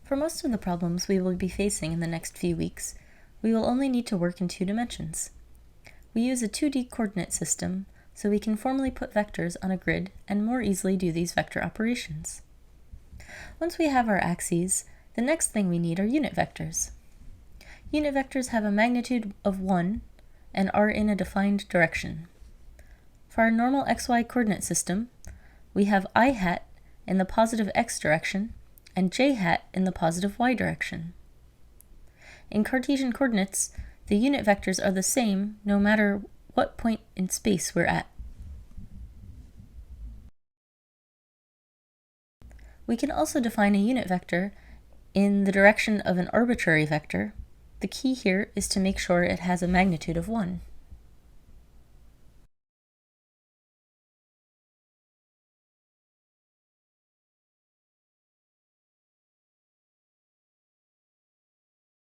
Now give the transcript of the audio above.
For most of the problems we will be facing in the next few weeks, we will only need to work in 2 dimensions. We use a 2D coordinate system, so we can formally put vectors on a grid and more easily do these vector operations. Once we have our axes, the next thing we need are unit vectors. Unit vectors have a magnitude of 1 and are in a defined direction. For our normal xy coordinate system, we have I hat in the positive x direction and j hat in the positive y direction. In Cartesian coordinates, the unit vectors are the same no matter what point in space we're at. We can also define a unit vector in the direction of an arbitrary vector. The key here is to make sure it has a magnitude of 1.